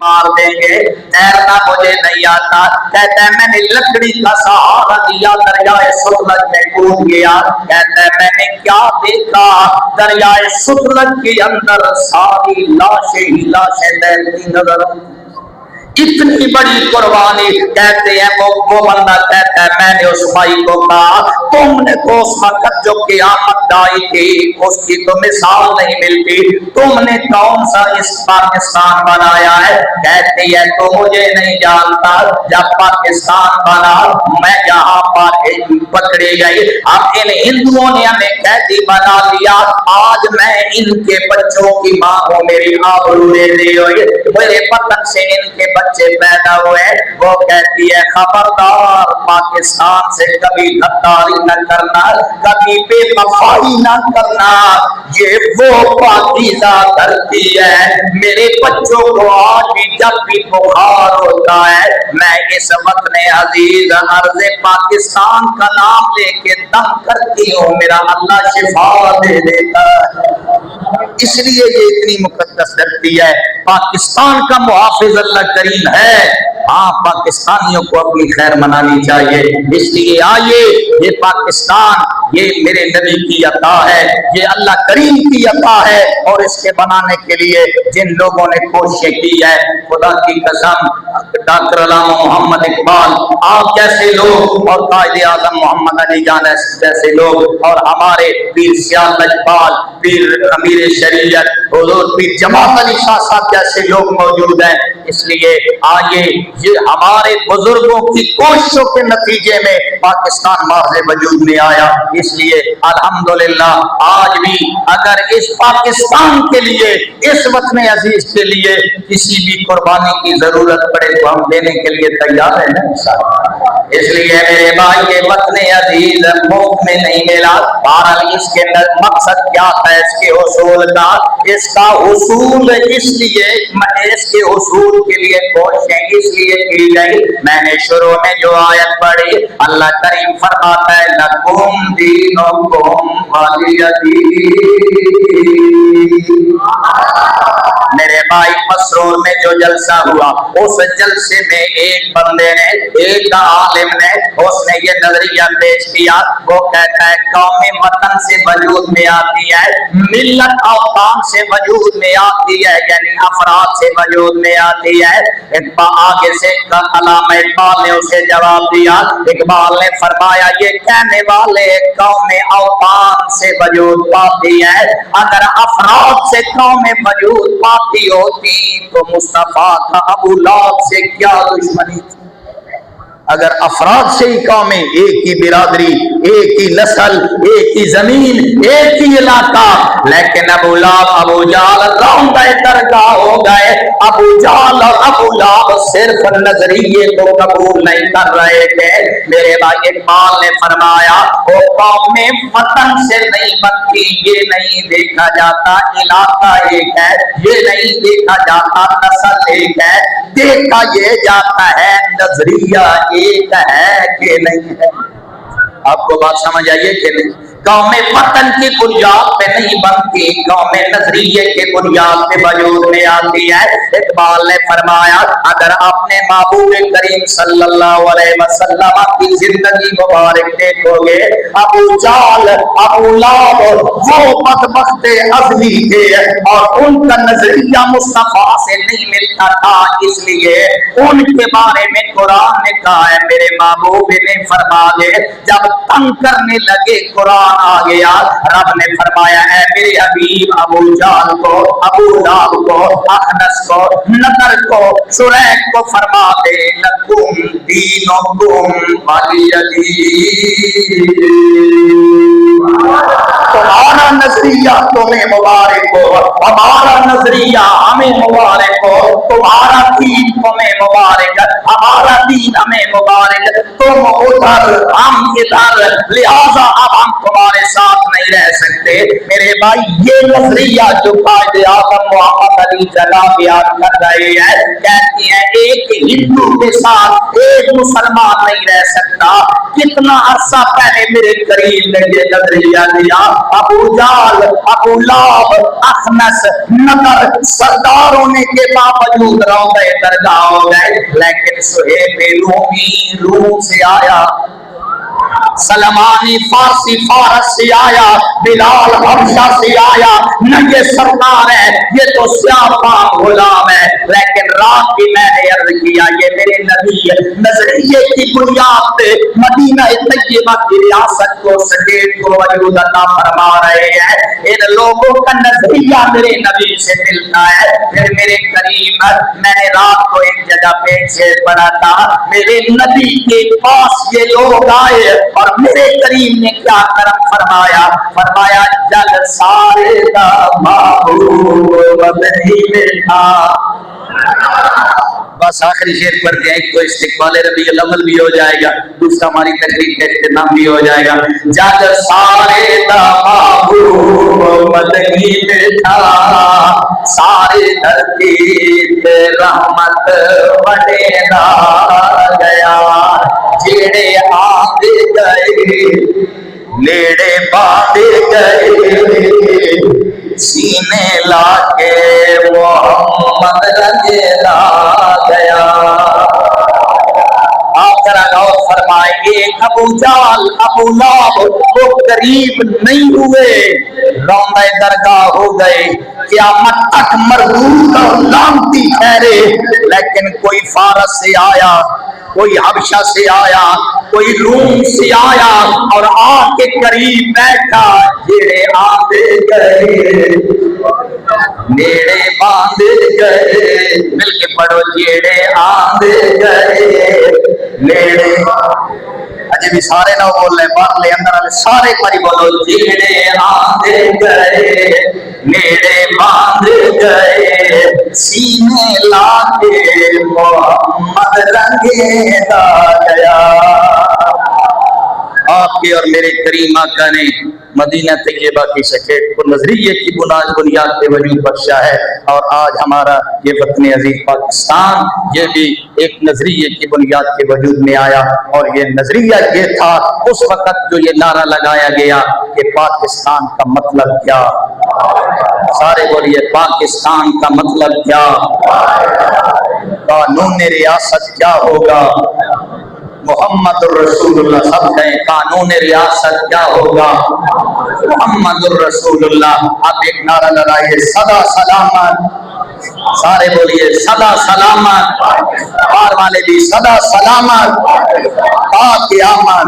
मार देंगे, तैरना मुझे नहीं आता। कहता है मैंने लकड़ी का सहारा दिया, दरियाए सुतलज में कूद गया। कहता है मैंने क्या देखा, दरियाए सुतलज के अंदर सारी लाशें ही लाशें तैरती नजर आती। इतनी बड़ी कुर्बानी। कहते हैं वो बंदा कहता है मैंने उस भाई को कहा तुमने तो उस वक्त जो क़यामत आई थी उसकी तो मिसाल नहीं मिलती, तुमने कौन सा इस पाकिस्तान बनाया है? कहती है तो मुझे नहीं जानता, जब पाकिस्तान बना मैं यहाँ पर पकड़ी गई, अब इन हिंदुओं ने हमें कैदी बना लिया, आज मैं इनके बच्चों की माँ हूँ, मेरी आबरू ले ली हुई, मेरे पतन से इनके बच्चे पैदा हुए। वो कहती है खबरदार पाकिस्तान से कभी गद्दारी न करना, कभी बेवफाई न करना, ये वो पाकीज़ा धरती है। मेरे बच्चों को आज भी जब भी बुखार होता है मैं इस वक्त ने अजीज अर्ज़े पाकिस्तान का नाम लेके दम करती हूँ, मेरा अल्लाह शिफा दे देता है। इसलिए ये इतनी मुकद्दस धरती है, पाकिस्तान का मुहाफिज अल्लाह करीम है। हाँ, पाकिस्तानियों को अपनी खैर मनानी चाहिए। इसलिए आइए, ये पाकिस्तान ये मेरे नबी की अता है, ये अल्लाह करीम की अता है, और इसके बनाने के लिए जिन लोगों ने कोशिश की है, खुदा की कसम डॉक्टर अल्लामा मोहम्मद इकबाल आप जैसे लोग और कायदे आजम मोहम्मद अली जान जैसे लोग और हमारे पीर सियाल लजपाल, पीर अमीर शरीयत, पीर जमात अली शाह साहब जैसे लोग मौजूद हैं। इसलिए आइए, ये हमारे बुजुर्गों की कोशिशों के नतीजे में पाकिस्तान मार्ज़े वजूद में आया। इसलिए अल्हम्दुलिल्लाह आज भी अगर इस पाकिस्तान के लिए, इस वतन अजीज के लिए किसी भी कुर्बानी की जरूरत पड़े तो हम देने के लिए तैयार हैं ना। इसलिए मेरे भाई ये वतन अजीज मुफ्त में नहीं मिला। बहरहाल इसके मकसद क्या था इसके उसूल का? इसका उसूल इसलिए इसके उसूल के लिए कोशिश इसलिए की गई। मैंने शुरू में जो आयत पढ़ी, अल्लाह करीम फरमाता है लकुम दीनुकुम वलिय दीन। मेरे भाई मसरूर में जो जलसा हुआ उस जलसे में एक बंदे ने, एक आलिम ने, उसने ये नजरिया पेश किया। वो कहता है कौमें वतन से वजूद में आती है, मिल्लत औतान से वजूद में आती है, यानी अफराद से वजूद में आती है। आगे से अल्लामा इकबाल ने उसे जवाब दिया। इकबाल ने फरमाया ये कहने वाले कौमें औतान से वजूद पाती है, अगर अफराद से कौमें वजूद पाती होती तो मुस्तफा का अबू लाब से क्या दुश्मनी थी। अगर अफराद से ही कौमें, एक ही बिरादरी, एक ही नस्ल, एक ही जमीन, एक ही इलाका, लेकिन अबू लाब अबू जाल रौंदे दरगाह हो गए। अबू जाल और अबू लाब सिर्फ नजरिए को कबूल नहीं कर रहे थे। मेरे भाई इकबाल ने फरमाया वो कौमें वतन से नहीं बनती, ये नहीं देखा जाता इलाका एक है, ये नहीं देखा जाता नस्ल एक है, देखा ये जाता है नजरिया एक है कि नहीं है। आपको बात समझ आइए कि नहीं? कौमें वतन की बुनियाद पे नहीं बनती, कौमें नजरिए के बुनियाद पे वजूद में आती है। इकबाल ने फरमाया अगर आपने महबूब करीम सल्लल्लाहु अलैहि वसल्लम की जिंदगी मुबारक देखोगे, अबू जाल अबू लाब वो बदबख्ते अज़ली थे और उनका नजरिया मुस्तफा से नहीं मिलता था, इसलिए उनके बारे में कुरान ने कहा है, मेरे महबूब ने फरमा दे जब तंग करने लगे कुरान आ गया, रब ने फरमाया है मेरे हबीब अबू जाल को, अबू लाब को, अखनस को, नदर को, शुरैक को फरमा दे लकुम दीनुकुम वलिय दीन। तुम्हारा नजरिया तुम्हें मुबारक हो, हमारा नजरिया हमें मुबारक हो, तुम्हारा दीन तुम्हें मुबारक, हमारा मदीना में मुबारक, तुम उधर हम इधर, लिहाजा अब हम तुम्हारे साथ नहीं रह सकते। मेरे भाई ये नजरिया जो कायदे आज़म मोहम्मद अली जना बयान कर रहे हैं, कहती हैं एक हिंदू के साथ एक मुसलमान नहीं रह सकता। कितना अरसा पहले मेरे करीम ने ये नजरिया दिया। अबू जाल, अबू लाब, अखनस, नदर सरदार होने के बावजूद रौंदे दरगाह हो गए, लेकिन सुहेब रूमी रूम से आया, सलमानी फारसी फारस से आया, बिलाल हबशा से आया, न ये सरदार है, ये तो स्याह गुलाम है। लेकिन रात की मैंने अर्ज किया ये मेरे नबी नजरिए की बुनियाद पे मदीना तैयबा की रियासत को सकेत को वजूद अता फरमा रहे हैं। इन लोगों का नजरिया मेरे नबी से मिलता है। फिर मेरे करीम, मैंने रात को एक जगह पे शेर पढ़ा था, मेरे नबी के पास ये लोग आए और मेरे करीम ने क्या करम फरमाया, फरमाया जग सारे का महबूब बदली में था। बस आखिरी शेर पढ़ते हैं, एक तो इस्तिक़बाल रबीउल अव्वल भी हो जाएगा, दूसरा हमारी तकरीर का इख्तिताम भी हो जाएगा। जग सारे का महबूब बदली में था, सारे धरती पे रहमत बनेना गया, जेड़े आंदे गए नेड़े बांधे गए, सीने लाके मोहम्मद रंगे ला गया। आप जरा गौर फरमाएंगे, अबू जाल अबू लाब वो करीब नहीं हुए, रौंदे दरगाह हो गए, क़यामत तक मरदूद और लानती ठहरे। लेकिन कोई फारस से आया, कोई हबशा से आया, कोई रूम से आया और आके करीब बैठा, जेड़े आंदे गए नेड़े बांधे गए, मिलके पढ़ो, जेड़े आंदे गए नेड़े, अजे भी सारे ना बोल रहे, बाहर ले अंदर वाले सारे बारी बोलो, जेड़े आंदे गए नेड़े बांधे गए, सीने लाके मोहम्मद रंगे ला गया। आपके और मेरे करीम आका ने मदीना तैयबा की सकेत को नजरिए की बुनियाद पे वजूद बख्शा है। और आज हमारा ये वतन अजीज पाकिस्तान, ये भी एक नजरिए की बुनियाद के वजूद में आया। और ये नजरिया ये था उस वक्त जो ये नारा लगाया गया कि पाकिस्तान का मतलब क्या, सारे बोलिए पाकिस्तान का मतलब क्या, कानून रियासत क्या होगा, मुहम्मदुर रसूलुल्लाह, सब कहें कानून रियासत क्या होगा, मुहम्मदुर रसूलुल्लाह। आप एक नारा लगाइए, सदा सलामत, सारे बोलिए सदा सलामत, बाहर वाले भी सदा सलामत, क़यामत।